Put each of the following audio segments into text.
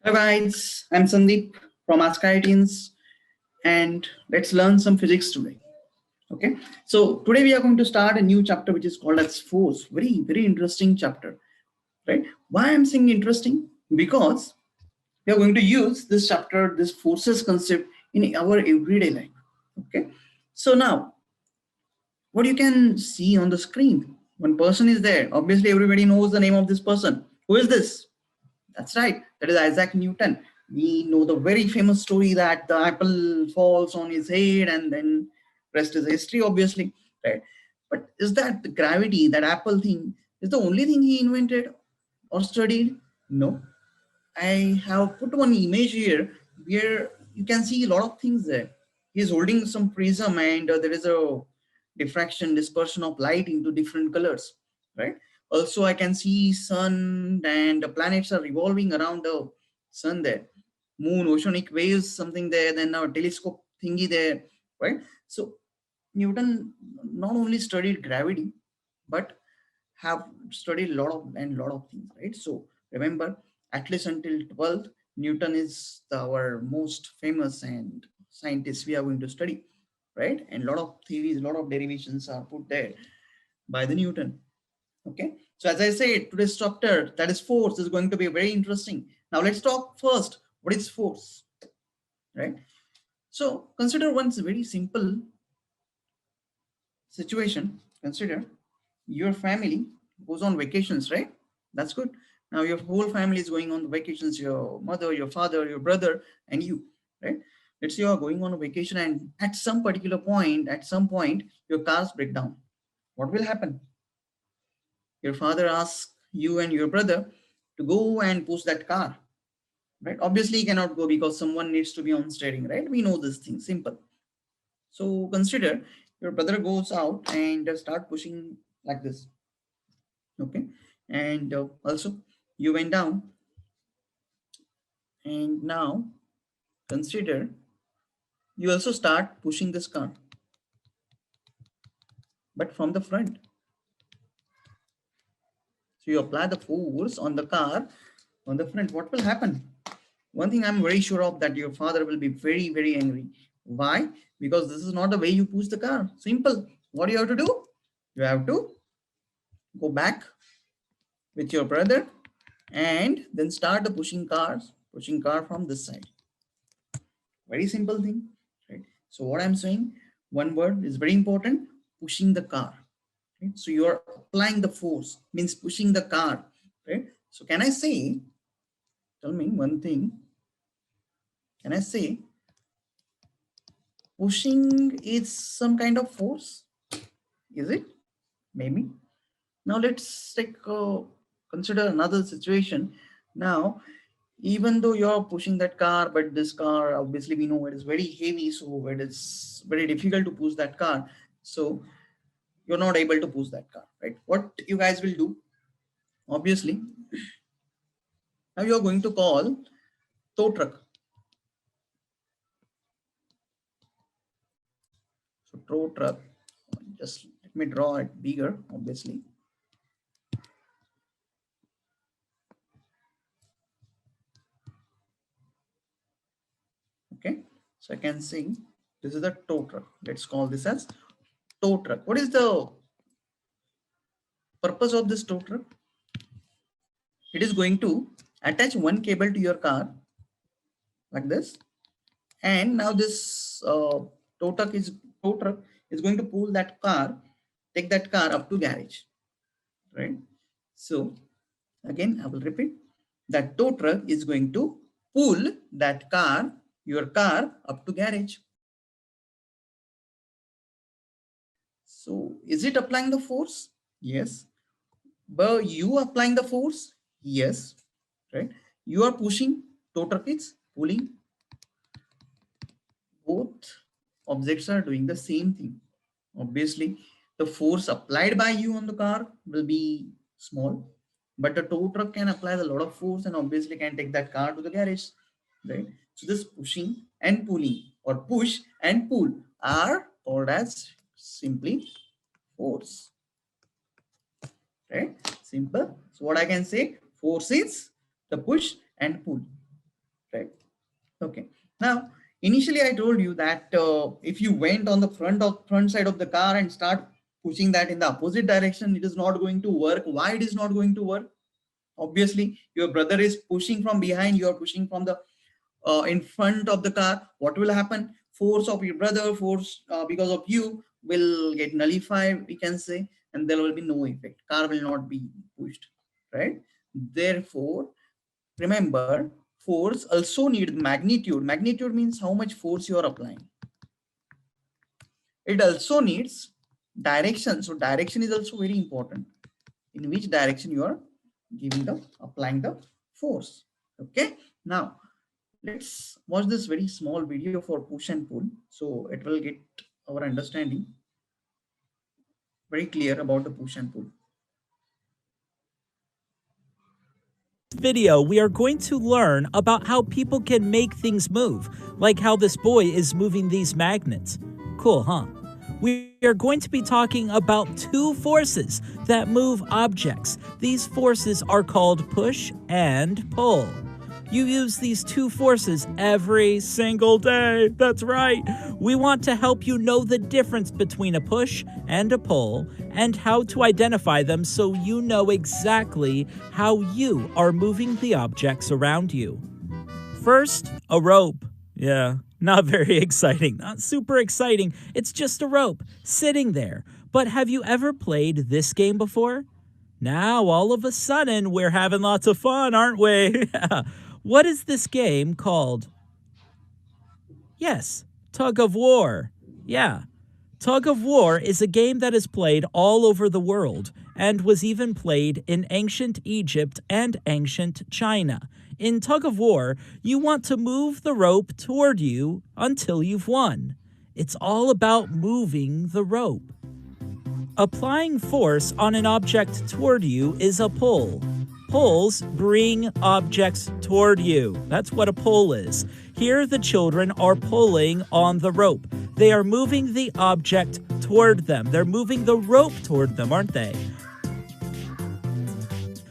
Hello guys, I'm Sandeep from askIITians and let's learn some physics today. Okay, so today we are going to start a new chapter which is called as force. Very interesting chapter, right? Why I'm saying interesting? Because we are going to use this chapter, this forces concept in our everyday life. Okay, so now what you can see on the screen, one person is there. Obviously, everybody knows the name of this person. Who is this? That's right. That is Isaac Newton. We know the very famous story that the apple falls on his head and then rest is history, obviously. Right. But is that the gravity, that apple thing, is the only thing he invented or studied? No. I have put one image here where you can see a lot of things there. He's holding some prism and there is a diffraction, dispersion of light into different colors, right? Also, I can see sun and the planets are revolving around the sun there. Moon, oceanic waves, something there, then our telescope thingy there, right? So Newton not only studied gravity, but have studied a lot of things, right? So remember, at least until 12th, Newton is our most famous and scientist we are going to study, right? And a lot of theories, a lot of derivations are put there by the Newton. Okay, so as I said, today's chapter, that is force, is going to be very interesting. Now let's talk first, what is force, right? So consider one very simple situation. Consider your family goes on vacations, right? That's good. Now your whole family is going on vacations, your mother, your father, your brother, and you, right? Let's say you are going on a vacation and at some particular point, at some point, your cars break down. What will happen? Your father asks you and your brother to go and push that car, right? Obviously, you cannot go because someone needs to be on steering, right? We know this thing, simple. So consider your brother goes out and start pushing like this, okay? And also you went down and now consider you also start pushing this car, but from the front. So you apply the force on the car on the front. What will happen? One thing I'm very sure of, that your father will be very angry. Why? Because this is not the way you push the car. Simple. What do you have to do? You have to go back with your brother and then start the pushing car from this side. Very simple thing, right? So what I'm saying, one word is very important: pushing the car. Right? So you are applying the force, means pushing the car, right? So can I say, tell me one thing, can I say pushing is some kind of force? Is it? Maybe. Now let's take consider another situation. Now, even though you're pushing that car, but this car, obviously we know it is very heavy, so it is very difficult to push that car. So you're not able to push that car, right? What you guys will do, obviously, now you're going to call tow truck. So tow truck, just let me draw it bigger, obviously. Okay, so I can see this is the tow truck. Let's call this as tow truck. What is the purpose of this tow truck? It is going to attach one cable to your car like this, and now this tow truck is going to pull that car, take that car up to garage, right? So again, I will repeat, that tow truck is going to pull that car, your car, up to garage. So is it applying the force? Yes. But you applying the force? Yes. Right? You are pushing, tow truck is pulling. Both objects are doing the same thing. Obviously, the force applied by you on the car will be small, but the tow truck can apply a lot of force and obviously can take that car to the garage, right? So this pushing and pulling, or push and pull, are called as simply force, right? Simple. So what I can say, force is the push and pull. right? Okay. Now, initially I told you that if you went on the front side of the car and start pushing that in the opposite direction, it is not going to work. Why it is not going to work? Obviously, your brother is pushing from behind, you are pushing from the in front of the car. What will happen? Force of your brother, force because of you will get nullified, we can say, and there will be no effect. Car will not be pushed, right? Therefore, remember, force also needs magnitude. Magnitude means how much force you are applying. It also needs direction. So direction is also very important. In which direction you are applying the force. Okay. Now let's watch this very small video for push and pull. So it will get our understanding very clear about the push and pull. Video, we are going to learn about how people can make things move, like how this boy is moving these magnets. Cool, huh? We are going to be talking about two forces that move objects. These forces are called push and pull. You use these two forces every single day. That's right. We want to help you know the difference between a push and a pull and how to identify them so you know exactly how you are moving the objects around you. First, a rope. Yeah, not very exciting, not super exciting. It's just a rope sitting there. But have you ever played this game before? Now, all of a sudden, we're having lots of fun, aren't we? What is this game called? Yes, Tug of War. Yeah. Tug of War is a game that is played all over the world and was even played in ancient Egypt and ancient China. In Tug of War, you want to move the rope toward you until you've won. It's all about moving the rope. Applying force on an object toward you is a pull. Pulls bring objects toward you. That's what a pull is. Here the children are pulling on the rope. They are moving the object toward them. They're moving the rope toward them, aren't they?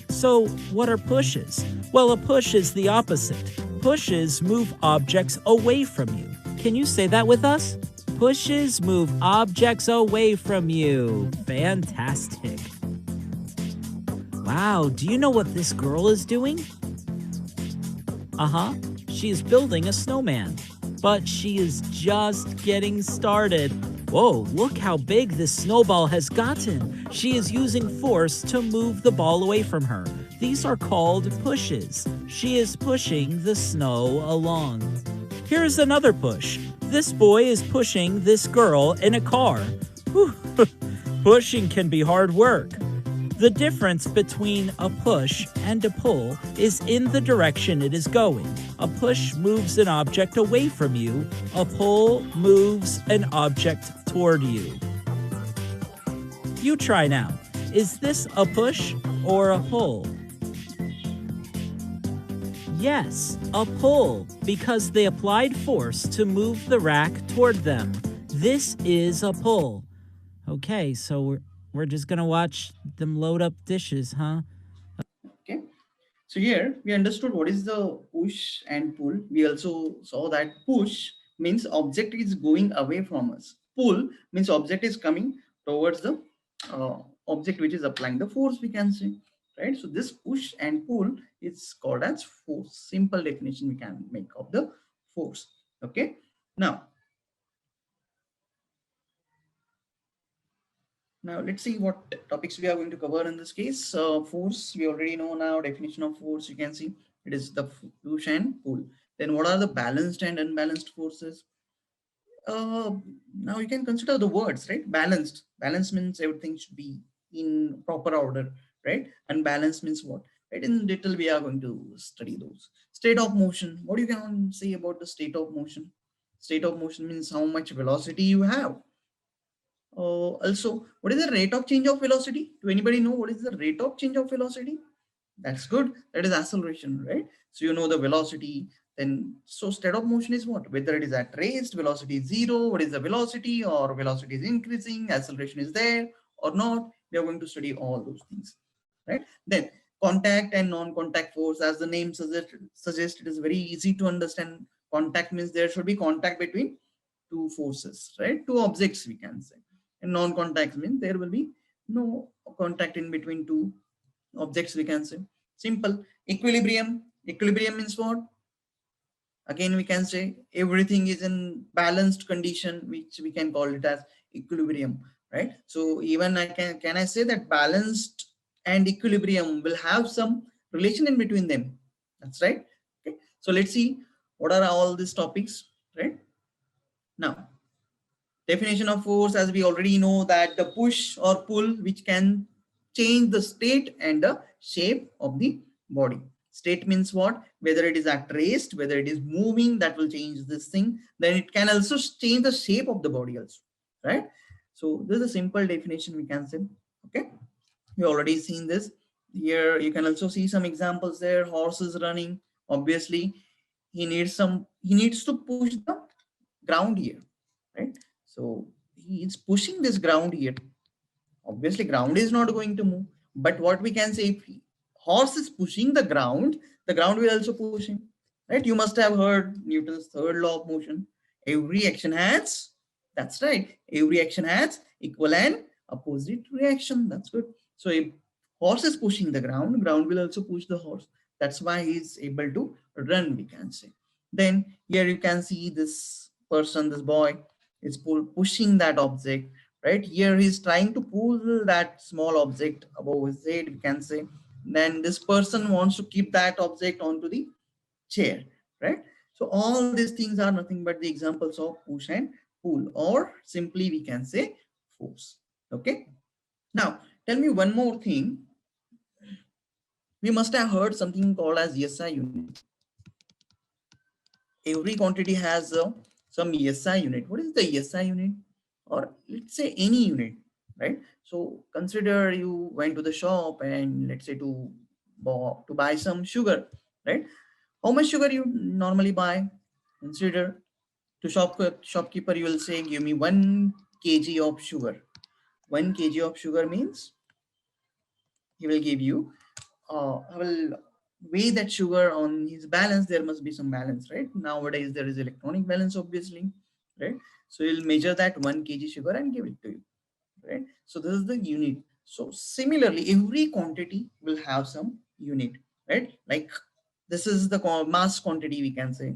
So, what are pushes? Well, a push is the opposite. Pushes move objects away from you. Can you say that with us? Pushes move objects away from you. Fantastic. Wow, do you know what this girl is doing? Uh-huh, she is building a snowman. But she is just getting started. Whoa, look how big this snowball has gotten. She is using force to move the ball away from her. These are called pushes. She is pushing the snow along. Here's another push. This boy is pushing this girl in a car. Whew. Pushing can be hard work. The difference between a push and a pull is in the direction it is going. A push moves an object away from you. A pull moves an object toward you. You try now. Is this a push or a pull? Yes, a pull, because they applied force to move the rack toward them. This is a pull. Okay, so we're just gonna watch them load up dishes, huh? Okay. So here we understood what is the push and pull. We also saw that push means object is going away from us. Pull means object is coming towards the object which is applying the force, we can say, right? So this push and pull is called as force. Simple definition we can make of the force. Okay. Now let's see what topics we are going to cover in this case. Force, we already know now definition of force. You can see it is the push and pull. Then what are the balanced and unbalanced forces? Now you can consider the words, right? Balanced. Balance means everything should be in proper order, right? Unbalanced means what? Right? In detail, we are going to study those. State of motion. What you can say about the state of motion? State of motion means how much velocity you have. Also, what is the rate of change of velocity? Do anybody know what is the rate of change of velocity? That's good. That is acceleration, right? So you know the velocity. Then, so state of motion is what? Whether it is at rest, velocity is zero, what is the velocity, or velocity is increasing, acceleration is there or not. We are going to study all those things, right? Then contact and non-contact force. As the name suggests, it is very easy to understand. Contact means there should be contact between two forces, right? Two objects, we can say. And non-contact means there will be no contact in between two objects, we can say. Simple. Equilibrium. Equilibrium means what? Again, we can say everything is in balanced condition, which we can call it as equilibrium, right? So even can I say that balanced and equilibrium will have some relation in between them? That's right. Okay. So let's see what are all these topics, right? Now, definition of force, as we already know, that the push or pull which can change the state and the shape of the body. State means what? Whether it is at rest, whether it is moving, that will change this thing. Then it can also change the shape of the body also, right? So this is a simple definition we can say. Okay, you already seen this. Here you can also see some examples there. Horse is running. Obviously, he needs to push the ground here, right? So he is pushing this ground here. Obviously, ground is not going to move. But what we can say, if horse is pushing the ground will also push him, right? You must have heard Newton's third law of motion. Every action has, that's right, every action has equal and opposite reaction. That's good. So if horse is pushing the ground will also push the horse. That's why he's able to run, we can say. Then here you can see this person, this boy is pushing that object, right? Here he's trying to pull that small object above his head, we can say. Then this person wants to keep that object onto the chair, right? So all these things are nothing but the examples of push and pull, or simply we can say force. Okay. Now tell me one more thing. We must have heard something called as SI unit. Every quantity has some SI unit. What is the SI unit? Or let's say any unit, right? So consider you went to the shop and let's say to buy some sugar, right? How much sugar you normally buy? Consider to shopkeeper, you will say, give me 1 kg of sugar. 1 kg of sugar means he will give you, I will weigh that sugar on his balance. There must be some balance, right? Nowadays there is electronic balance, obviously, right? So he'll measure that 1 kg sugar and give it to you, right? So this is the unit. So similarly, every quantity will have some unit, right? Like this is the mass quantity, we can say.